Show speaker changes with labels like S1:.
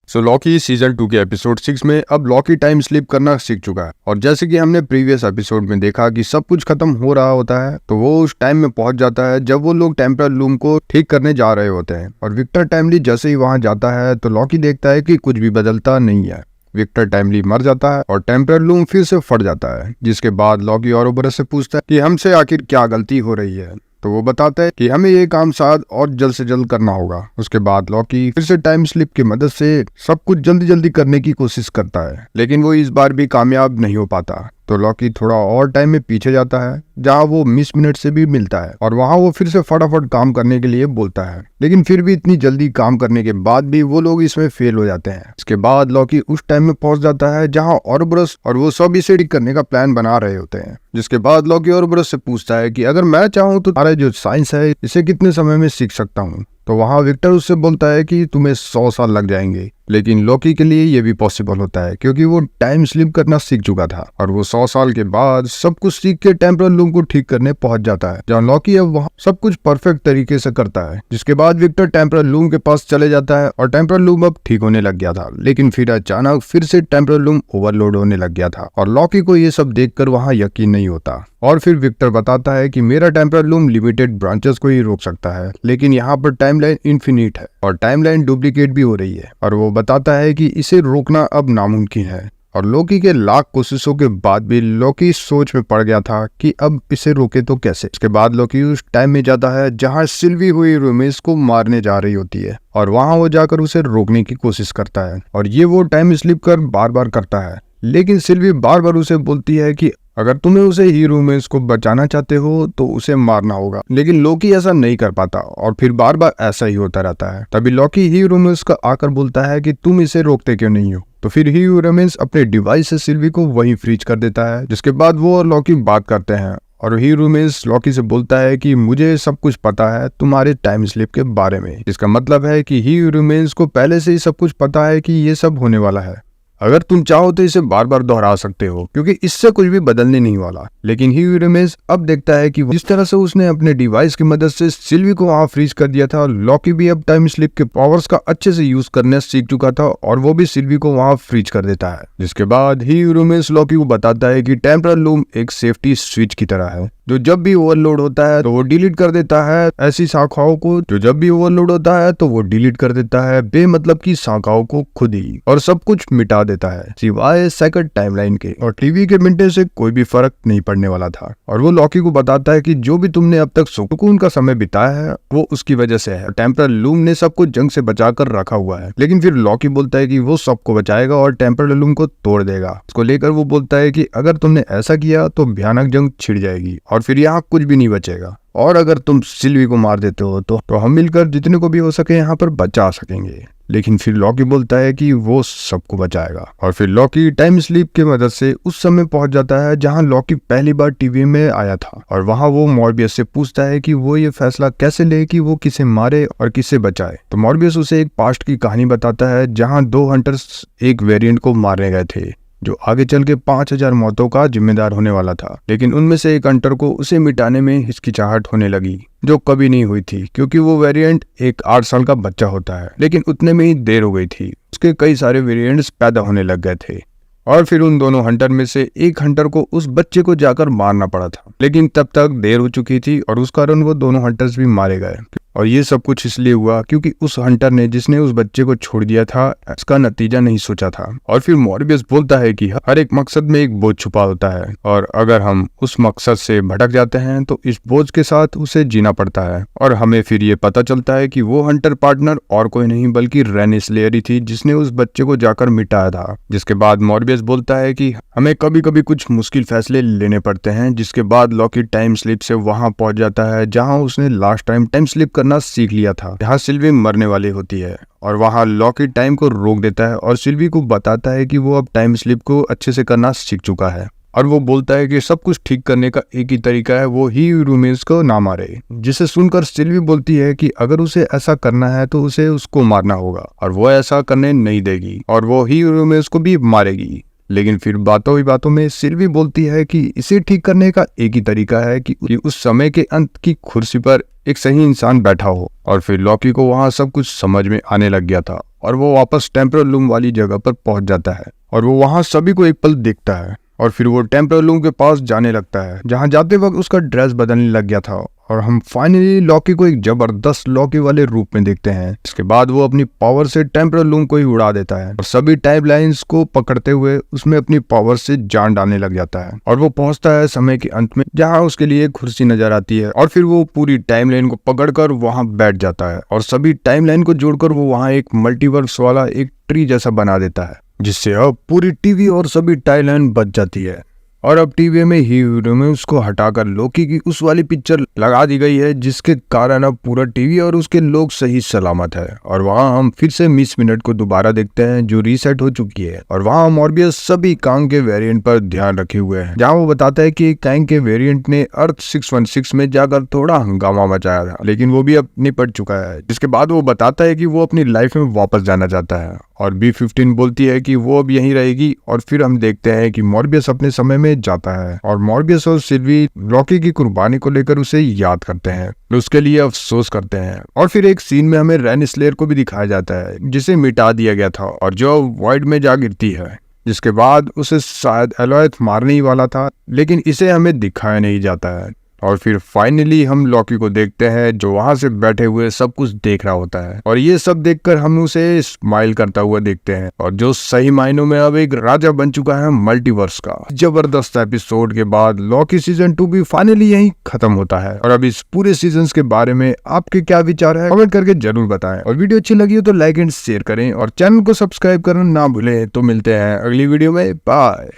S1: Lockie season 2 के episode 6 में अब लॉकी टाइम स्लिप करना सीख चुका है और जैसे कि हमने प्रीवियस एपिसोड में देखा कि सब कुछ खत्म हो रहा होता है तो वो उस टाइम में पहुंच जाता है जब वो लोग टेम्परल लूम को ठीक करने जा रहे होते हैं। और विक्टर टाइमली जैसे ही वहां जाता है तो लॉकी देखता है कि कुछ भी बदलता नहीं है। विक्टर टाइमली मर जाता है और टेम्परल लूम फिर से फट जाता है, जिसके बाद लॉकी औरोबोरस से पूछता है कि हमसे आखिर क्या गलती हो रही है। तो वो बताता है कि हमें ये काम साथ और जल्द से जल्द करना होगा। उसके बाद लॉकी फिर से टाइम स्लिप की मदद से सब कुछ जल्दी जल्दी करने की कोशिश करता है, लेकिन वो इस बार भी कामयाब नहीं हो पाता। तो लॉकी थोड़ा और टाइम में पीछे जाता है जहाँ वो मिस मिनट से भी मिलता है और वहाँ वो फिर से फटाफट काम करने के लिए बोलता है, लेकिन फिर भी इतनी जल्दी काम करने के बाद भी वो लोग इसमें फेल हो जाते हैं। इसके बाद लॉकी उस टाइम में पहुंच जाता है जहाँ औरोबोरस और वो सब इसे ठीक करने का प्लान बना रहे होते हैं। जिसके बाद लॉकी औरोबोरस से पूछता है कि अगर मैं चाहूँ तो तुम्हारा जो साइंस है इसे कितने समय में सीख सकता हूँ। तो वहाँ विक्टर उससे बोलता है कि तुम्हें 100 साल लग जाएंगे, लेकिन लॉकी के लिए ये भी पॉसिबल होता है क्योंकि वो टाइम स्लिप करना सीख चुका था और वो 100 साल के बाद सब कुछ सीख के टेम्परल लूम को ठीक करने पहुंच जाता है, जहाँ लॉकी अब वहाँ सब कुछ परफेक्ट तरीके से करता है। जिसके बाद विक्टर टेम्परल लूम के पास चले जाता है और टेम्परल लूम अब ठीक होने लग गया था, लेकिन फिर अचानक फिर से टेम्परल लूम ओवरलोड होने लग गया था और लॉकी को ये सब देखकर वहाँ यकीन नहीं होता। और फिर विक्टर बताता है कि मेरा टेम्परल लूम लिमिटेड ब्रांचेस को ही रोक सकता है, लेकिन यहाँ पर टाइमलाइन इन्फिनिट है और टाइमलाइन डुप्लीकेट भी हो रही है। और वो बताता है कि इसे रोकना अब नामुमकिन है। और लॉकी के लाख कोशिशों के बाद भी लॉकी सोच में पड़ गया था कि अब इसे रोके तो कैसे। इसके बाद लॉकी उस टाइम में जाता है जहाँ सिल्वी हुई रोमेस को मारने जा रही होती है और वहाँ वो जाकर उसे रोकने की कोशिश करता है और ये वो टाइम स्लिप कर बार बार करता है, लेकिन सिल्वी बार बार उसे बोलती है कि अगर तुम्हें उसे ही रोमेंस को बचाना चाहते हो तो उसे मारना होगा, लेकिन लॉकी ऐसा नहीं कर पाता और फिर बार बार ऐसा ही होता रहता है। तभी लॉकी ही रोमेंस का आकर बोलता है कि तुम इसे रोकते क्यों नहीं हो। तो फिर ही रोमेंस अपने डिवाइस से सिल्वी को वहीं फ्रीज कर देता है। जिसके बाद वो और लॉकी बात करते हैं और ही रोमेंस लॉकी से बोलता है कि मुझे सब कुछ पता है तुम्हारे टाइम स्लिप के बारे में। इसका मतलब है कि ही रोमेंस को पहले से ही सब कुछ पता है कि ये सब होने वाला है। अगर तुम चाहो तो इसे बार बार दोहरा सकते हो क्योंकि इससे कुछ भी बदलने नहीं वाला। लेकिन ही रोमेंस अब देखता है कि जिस तरह से उसने अपने डिवाइस की मदद से सिल्वी को वहां फ्रीज कर दिया था, लॉकी भी अब टाइम स्लिप के पावर्स का अच्छे से यूज करना सीख चुका था और वो भी सिल्वी को वहां फ्रीज कर देता है। जिसके बाद ही रोमेंस लॉकी को बताता है कि टेम्परल लूम एक सेफ्टी स्विच की तरह है जो जब भी ओवरलोड होता है तो वो डिलीट कर देता है ऐसी शाखाओं को, जो जब भी ओवरलोड होता है तो वो डिलीट कर देता है बेमतलब की शाखाओं को खुद ही, और सब कुछ मिटा देता है सिवाय सेकंड टाइमलाइन के। और टीवी के मिनटे से कोई भी फर्क नहीं पड़ने वाला था। और वो लॉकी को बताता है कि जो भी तुमने अब तक सुकून का समय बिताया है वो उसकी वजह से है। टेम्परल लूम ने सब कुछ जंग से बचा कर रखा हुआ है, लेकिन फिर लॉकी बोलता है कि वो सबको बचाएगा और टेम्परल लूम को तोड़ देगा। उसको लेकर वो बोलता है कि अगर तुमने ऐसा किया तो भयानक जंग छिड़ जाएगी और फिर यहाँ कुछ भी नहीं बचेगा, और अगर तुम सिल्वी को मार देते हो तो हम मिलकर जितने को भी हो सके यहाँ पर बचा सकेंगे। लेकिन फिर लॉकी बोलता है कि वो सबको बचाएगा। और फिर लॉकी टाइम स्लीप की मदद से उस समय पहुंच जाता है जहां लॉकी पहली बार टीवी में आया था और वहां वो मॉर्बियस से पूछता है कि वो ये फैसला कैसे ले कि वो किसे मारे और किसे बचाए। तो मॉर्बियस उसे एक पास्ट की कहानी बताता है जहां 2 हंटर्स एक वेरिएंट को मारने गए थे जो आगे चल के 5000 मौतों का जिम्मेदार होने वाला था, लेकिन उनमें से एक हंटर को उसे मिटाने में हिचकिचाहट होने लगी जो कभी नहीं हुई थी क्योंकि वो वेरिएंट एक 8 साल का बच्चा होता है। लेकिन उतने में ही देर हो गई थी, उसके कई सारे वेरिएंट्स पैदा होने लग गए थे और फिर उन दोनों हंटर में से एक हंटर को उस बच्चे को जाकर मारना पड़ा था, लेकिन तब तक देर हो चुकी थी और उस कारण वो दोनों हंटर्स भी मारे गए। और ये सब कुछ इसलिए हुआ क्योंकि उस हंटर ने जिसने उस बच्चे को छोड़ दिया था इसका नतीजा नहीं सोचा था। और फिर मॉर्बियस बोलता है कि हर एक मकसद में एक बोझ छुपा होता है और अगर हम उस मकसद से भटक जाते हैं तो इस बोझ के साथ उसे जीना पड़ता है। और हमें फिर ये पता चलता है कि वो हंटर पार्टनर और कोई नहीं बल्कि रेनी स्लेयर थी जिसने उस बच्चे को जाकर मिटाया था। जिसके बाद मॉर्बियस बोलता है कि हमें कभी कभी कुछ मुश्किल फैसले लेने पड़ते हैं। जिसके बाद लॉकी टाइम स्लिप से वहां पहुंच जाता है जहां उसने लास्ट टाइम टाइम स्लिप करना सीख लिया था, जहां सिल्वी मरने वाली होती है और वहां लॉकी टाइम को रोक देता है और सिल्वी को बताता है कि वो अब टाइम स्लिप को अच्छे से करना सीख चुका है। और वो बोलता है कि सब कुछ ठीक करने का एक ही तरीका है, वो ही रोमेंस को ना मारे। जिसे सुनकर सिल्वी बोलती है कि अगर उसे ऐसा करना है तो उसे उसको मारना होगा और वो ऐसा करने नहीं देगी और वो ही रोमेंस को भी मारेगी। लेकिन फिर बातों ही बातों में सिल्वी बोलती है कि इसे ठीक करने का एक ही तरीका है कि उस समय के अंत की कुर्सी पर एक सही इंसान बैठा हो। और फिर लॉकी को वहाँ सब कुछ समझ में आने लग गया था और वो वापस टेम्पोरल लूम वाली जगह पर पहुंच जाता है और वो वहाँ सभी को एक पल देखता है और फिर वो टेम्पोरल लूम के पास जाने लगता है, जहाँ जाते वक्त उसका ड्रेस बदलने लग गया था और हम फाइनली लॉकी को एक जबरदस्त लॉकी वाले रूप में देखते हैं। इसके बाद वो अपनी पावर से टेम्पोरल लूम को ही उड़ा देता है और सभी टाइम लाइन्स को पकड़ते हुए उसमें अपनी पावर से जान डालने लग जाता है और वो पहुंचता है समय के अंत में, जहां उसके लिए एक कुर्सी नजर आती है और फिर वो पूरी टाइम लाइन को पकड़कर वहां बैठ जाता है और सभी टाइम लाइन को जोड़कर वो वहां एक मल्टीवर्स वाला एक ट्री जैसा बना देता है, जिससे अब पूरी टीवी और सभी टाइम लाइन बच जाती है। और अब टीवी में हीरो में उसको हटाकर लोकी की उस वाली पिक्चर लगा दी गई है, जिसके कारण अब पूरा टीवी और उसके लोग सही सलामत है। और वहाँ हम फिर से मिस मिनट को दोबारा देखते हैं जो रीसेट हो चुकी है और वहाँ मॉर्बियस सभी कांग के वेरिएंट पर ध्यान रखे हुए हैं, जहाँ वो बताता है कि कांग के वेरिएंट ने अर्थ 616 में जाकर थोड़ा हंगामा मचाया था, लेकिन वो भी अब निपट चुका है। जिसके बाद वो बताता है कि वो अपनी लाइफ में वापस जाना चाहता है और B-15 बोलती है कि वो अब यहीं रहेगी। और फिर हम देखते हैं कि मॉर्बियस अपने समय में जाता है और मॉर्बियस और सिल्वी लॉकी की कुर्बानी को लेकर उसे याद करते हैं, उसके लिए अफसोस करते हैं। और फिर एक सीन में हमें रेन स्लेयर को भी दिखाया जाता है जिसे मिटा दिया गया था और जो वॉइड में जा गिरती है, जिसके बाद उसे शायद एलोएथ मारने ही वाला था, लेकिन इसे हमें दिखाया नहीं जाता है। और फिर फाइनली हम लॉकी को देखते हैं जो वहां से बैठे हुए सब कुछ देख रहा होता है और ये सब देखकर हम उसे स्माइल करता हुआ देखते हैं और जो सही मायनों में अब एक राजा बन चुका है मल्टीवर्स का। जबरदस्त एपिसोड के बाद लॉकी सीजन 2 भी फाइनली यहीं खत्म होता है। और अब इस पूरे सीजन के बारे में आपके क्या विचार है, कमेंट करके जरूर बताएं और वीडियो अच्छी लगी हो तो लाइक एंड शेयर करें और चैनल को सब्सक्राइब करना ना भूलें। तो मिलते हैं अगली वीडियो में, बाय।